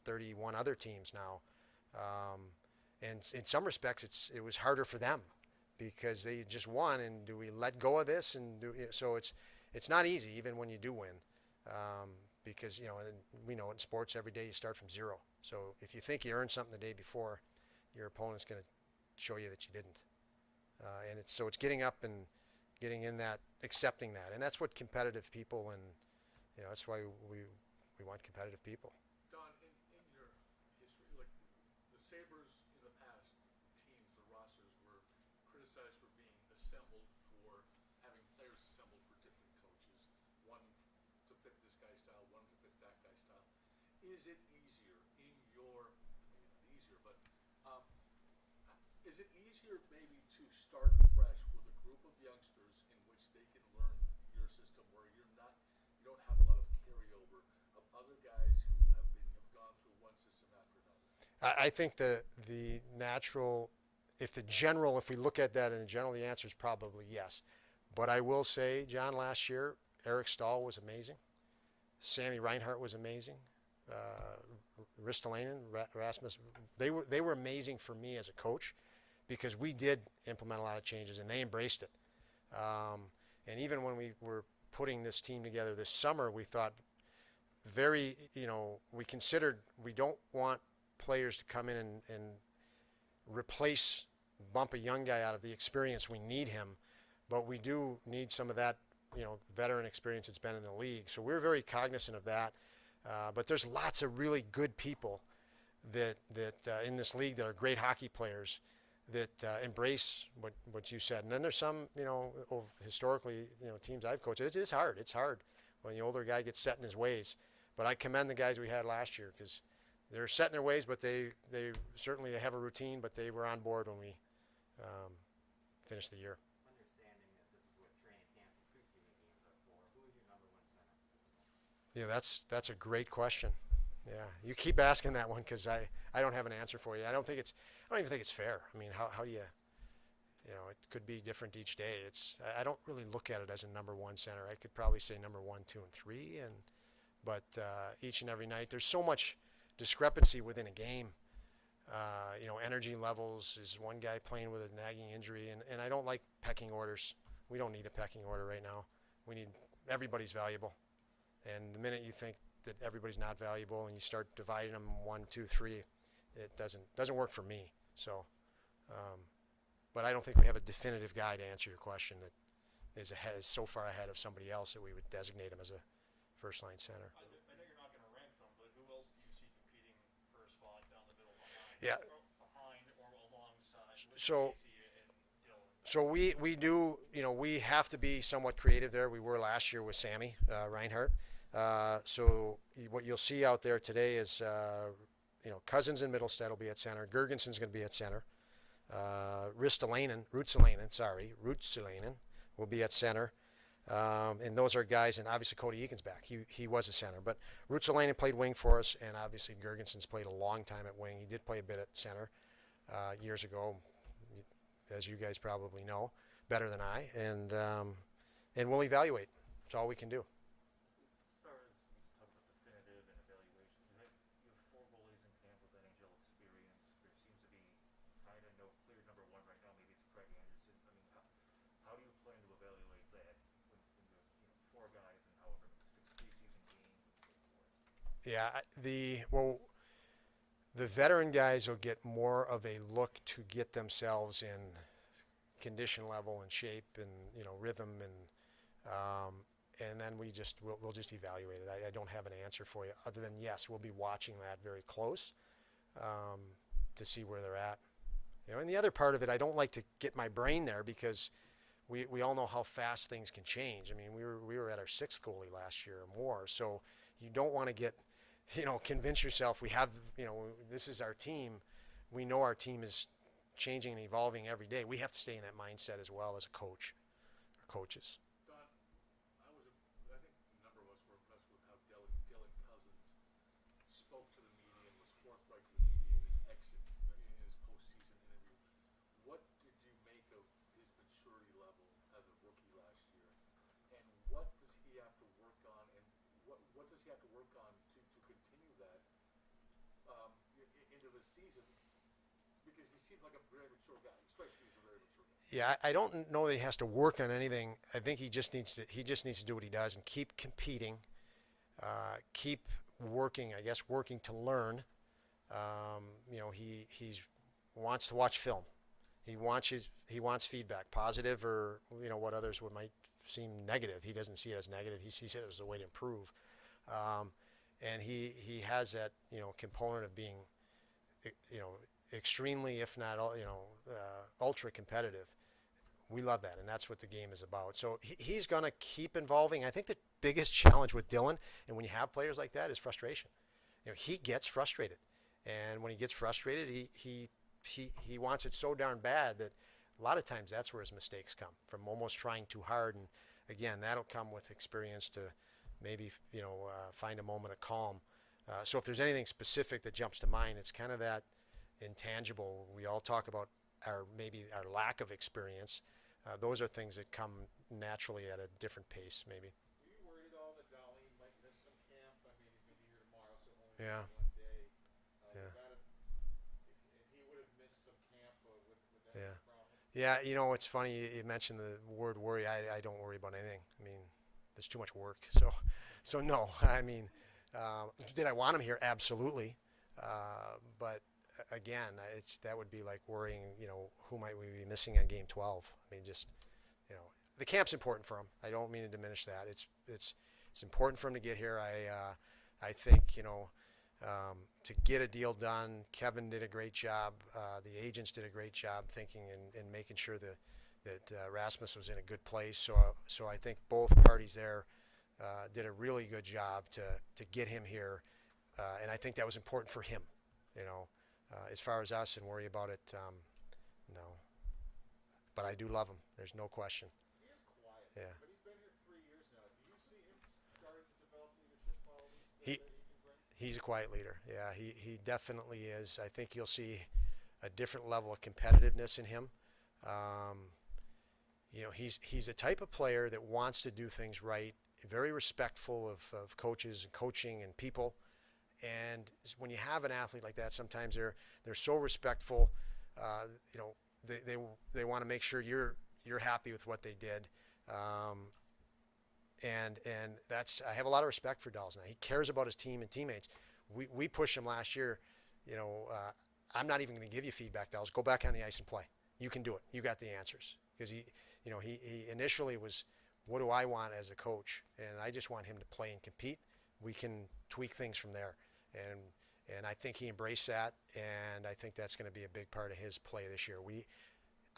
31 other teams now. And in some respects, it was harder for them because they just won. And do we let go of this? And so it's not easy even when you do win, because and we know in sports every day you start from zero. So if you think you earned something the day before, your opponent's going to show you that you didn't. And it's getting up and getting in that, accepting that, and that's what competitive people, and that's why we want competitive people. Don, in your history, like the Sabres in the past, teams, the rosters were criticized for being assembled, for having players assembled for different coaches, one to fit this guy's style, one to fit that guy's style. Is it easier in your, maybe not easier, but is it easier maybe to start fresh with a group of youngsters in which they can learn your system, where you don't have a lot of carryover of other guys who have gone through one system after another? I think the natural, if we look at that in general, the answer is probably yes. But I will say, John, last year, Eric Stahl was amazing. Sammy Reinhart was amazing. Ristolainen, Rasmus, they were amazing for me as a coach, because we did implement a lot of changes and they embraced it. And even when we were putting this team together this summer, we thought we considered, we don't want players to come in and bump a young guy out of the experience. We need him, but we do need some of that, veteran experience that's been in the league. So we're very cognizant of that. But there's lots of really good people that in this league that are great hockey players that embrace what you said. And then there's some, historically, teams I've coached, it is hard. It's hard when the older guy gets set in his ways. But I commend the guys we had last year, because they're set in their ways, but they certainly have a routine, but they were on board when we finished the year. Understanding that this is what training camp and preseason games are for, who is your number 1 center? Yeah, that's a great question. Yeah, you keep asking that one because I don't have an answer for you. I don't even think it's fair. I mean, how do you, it could be different each day. I don't really look at it as a number 1 center. I could probably say number 1, 2, and 3, but each and every night there's so much discrepancy within a game. Energy levels. Is one guy playing with a nagging injury, and I don't like pecking orders. We don't need a pecking order right now. Everybody's valuable. And the minute you think that everybody's not valuable and you start dividing them 1, 2, 3, it doesn't work for me. So, but I don't think we have a definitive guy to answer your question that is so far ahead of somebody else that we would designate him as a first-line center. I know you're not going to rank them, but who else do you see competing for a spot down the middle behind? Yeah. Behind or alongside? So- Casey and Dylan? So we do, we have to be somewhat creative there. We were last year with Sammy Reinhart. So what you'll see out there today is, Cousins and Middlestead will be at center. Gergenson's going to be at center. Rutsalainen will be at center. And those are guys, and obviously Cody Eakin's back. He was a center. But Rutsalainen played wing for us, and obviously Gergenson's played a long time at wing. He did play a bit at center years ago, as you guys probably know, better than I. And we'll evaluate. That's all we can do. As far as you talk about definitive and evaluation, you have 4 goalies in camp with NHL experience. There seems to be kind of no clear number 1 right now. Maybe it's Craig Anderson. I mean, how do you plan to evaluate that when there's 4 guys and however 6 preseason games and so forth? Yeah, the veteran guys will get more of a look to get themselves in condition level and shape and rhythm, and then we'll just evaluate it. I don't have an answer for you other than yes, we'll be watching that very close. to see where they're at. You know, and the other part of it, I don't like to get my brain there because we all know how fast things can change. I mean, we were at our 6th goalie last year or more, so you don't want to get, convince yourself we have, this is our team. We know our team is changing and evolving every day. We have to stay in that mindset as well as a coach or coaches. Don, I think a number of us were impressed with how Dylan Cousins spoke to the media and was forthright to the media in his exit, in his postseason interview. What did you make of his maturity level as a rookie last year? And what does he have to work on, and what does he have to work on to continue that into the season? Because he seems like a very mature guy. He strikes me as a very mature guy. Yeah, I don't know that he has to work on anything. I think he just needs to do what he does and keep competing, keep working. I guess working to learn. He wants to watch film. He wants feedback, positive or what others might seem negative. He doesn't see it as negative. He sees it as a way to improve, and he has that component of being extremely, if not ultra competitive. We love that, and that's what the game is about. So he's going to keep evolving. I think the biggest challenge with Dylan, and when you have players like that, is frustration. He gets frustrated, and when he gets frustrated, he wants it so darn bad that a lot of times that's where his mistakes come from, almost trying too hard. And again, that'll come with experience to maybe find a moment of calm. So if there's anything specific that jumps to mind, it's kind of that intangible. We all talk about our lack of experience. Those are things that come naturally at a different pace, maybe. Are you worried at all that Dolly might miss some camp? I mean, he's going to be here tomorrow, so only Yeah. one day. Yeah. If he would have missed some camp, would that Yeah. be a problem? Yeah, it's funny you mentioned the word worry. I don't worry about anything. I mean, there's too much work. So no. I mean, did I want him here? Absolutely. But again, that would be like worrying, who might we be missing on game 12? I mean, just, the camp's important for him. I don't mean to diminish that. It's important for him to get here. I think, to get a deal done, Kevyn did a great job. The agents did a great job thinking and making sure that Rasmus was in a good place. So I think both parties there did a really good job to get him here. And I think that was important for him, as far as us and worry about it, no. But I do love him. There's no question. He is quiet, Yeah. but he's been here 3 years now. Do you see him starting to develop leadership qualities that he can bring? He's a quiet leader. Yeah, he definitely is. I think you'll see a different level of competitiveness in him. He's a type of player that wants to do things right, very respectful of coaches and coaching and people. And when you have an athlete like that, sometimes they're so respectful. They want to make sure you're happy with what they did. And that's, I have a lot of respect for Dallas now. He cares about his team and teammates. We pushed him last year. I'm not even going to give you feedback, Dallas. Go back on the ice and play. You can do it. You got the answers. Because he initially was, what do I want as a coach? And I just want him to play and compete. We can tweak things from there. And I think he embraced that, and I think that's going to be a big part of his play this year.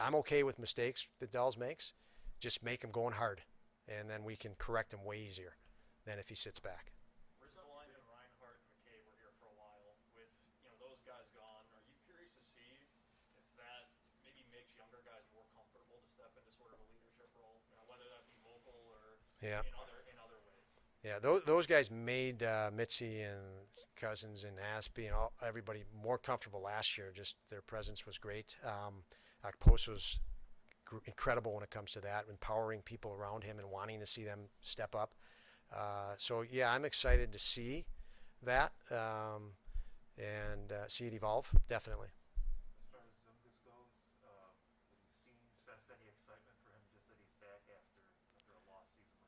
I'm okay with mistakes that Dallas makes. Just make him going hard, and then we can correct him way easier than if he sits back. Ristolainen and Reinhart and McCabe were here for a while. With those guys gone, are you curious to see if that maybe makes younger guys more comfortable to step into sort of a leadership role, whether that be vocal or Yeah. in other ways? Yeah, those guys made Mitzi and Cousins and Aspie and everybody more comfortable last year. Just their presence was great. Okposo's incredible when it comes to that, empowering people around him and wanting to see them step up. So yeah, I'm excited to see that and see it evolve, definitely. As far as Zungus goes, have you sensed any excitement for him just that he's back after a lost season?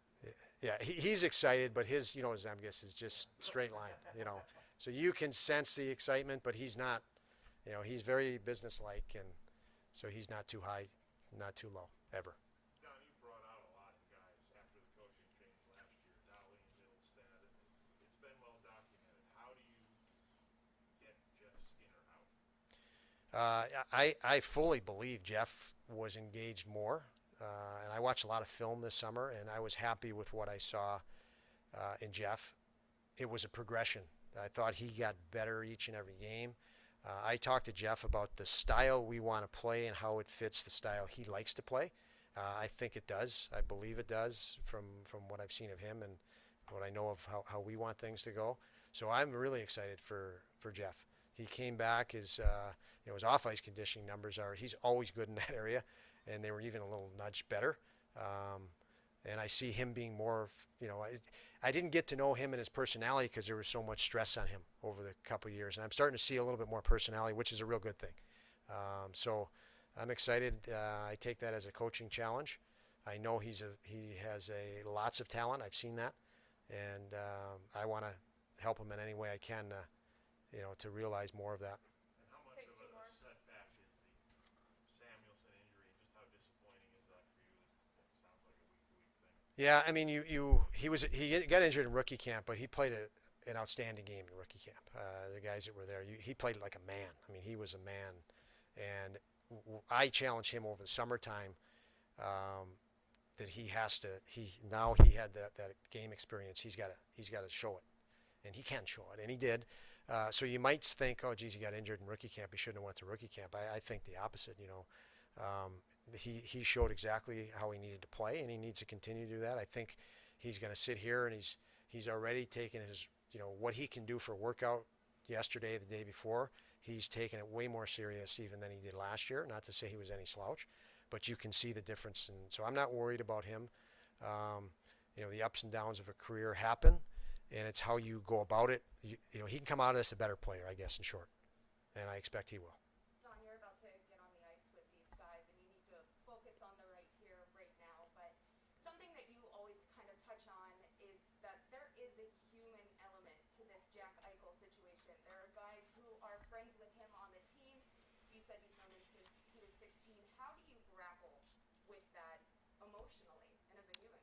Yeah, he's excited, but his Zemgus is just straight line, So you can sense the excitement, but he's not, he's very businesslike, and so he's not too high, not too low, ever. Don, you brought out a lot of guys after the coaching change last year, Dolly and Middlestad. It's been well documented. How do you get Jeff Skinner I fully believe Jeff was engaged more, and I watched a lot of film this summer, and I was happy with what I saw in Jeff. It was a progression. I thought he got better each and every game. I talked to Jeff about the style we want to play and how it fits the style he likes to play. I think it does. I believe it does from what I've seen of him and what I know of how we want things to go. So I'm really excited for Jeff. He came back, his off-ice conditioning numbers he's always good in that area, and they were even a little nudge better. And I see him being more, I didn't get to know him and his personality because there was so much stress on him over the couple of years. And I'm starting to see a little bit more personality, which is a real good thing. So I'm excited. I take that as a coaching challenge. I know he has lots of talent. I've seen that. And I want to help him in any way I can, to realize more of that. And how much of a setback is the Samuelson injury, and just how disappointing is that for you? It sounds like a week-to-week thing. Yeah, I mean, he got injured in rookie camp, but he played an outstanding game in rookie camp. The guys that were there, he played like a man. I mean, he was a man, and I challenged him over the summertime that he has to. Now he had that game experience. He's got to show it, and he can show it, and he did. So you might think, oh, geez, he got injured in rookie camp. He shouldn't have went to rookie camp. I think the opposite. He showed exactly how he needed to play, and he needs to continue to do that. I think he's going to sit here, and he's already taken his, what he can do for workout yesterday, the day before. He's taken it way more serious even than he did last year. Not to say he was any slouch, but you can see the difference. And so I'm not worried about him. The ups and downs of a career happen, and it's how you go about it. He can come out of this a better player, I guess, in short, and I expect he will. Don, you're about to get on the ice with these guys, and you need to focus on the right here, right now. But something that you always kind of touch on is that there is a human element to this Jack Eichel situation. There are guys who are friends with him on the team. You said you've known him since he was 16. How do you grapple with that emotionally and as a human?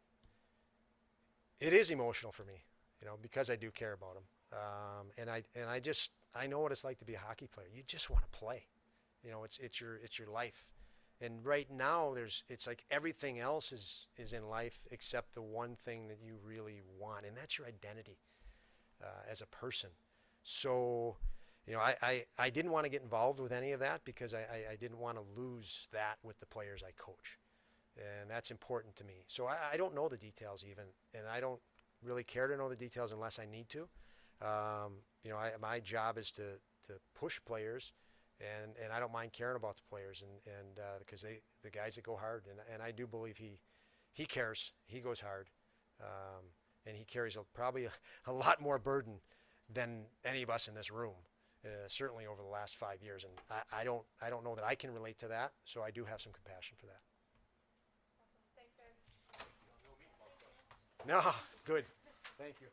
It is emotional for me, because I do care about him. And I know what it's like to be a hockey player. You just want to play. It's your life. And right now it's like everything else is in life except the one thing that you really want, and that's your identity as a person. So, I didn't want to get involved with any of that because I didn't want to lose that with the players I coach. And that's important to me. So I don't know the details even, and I don't really care to know the details unless I need to. My job is to push players, and I don't mind caring about the players, and because the guys that go hard, and I do believe he cares. He goes hard, and he carries probably a lot more burden than any of us in this room. Certainly over the last 5 years, and I don't know that I can relate to that, so I do have some compassion for that. Awesome. Thanks, guys. No, good. Thank you.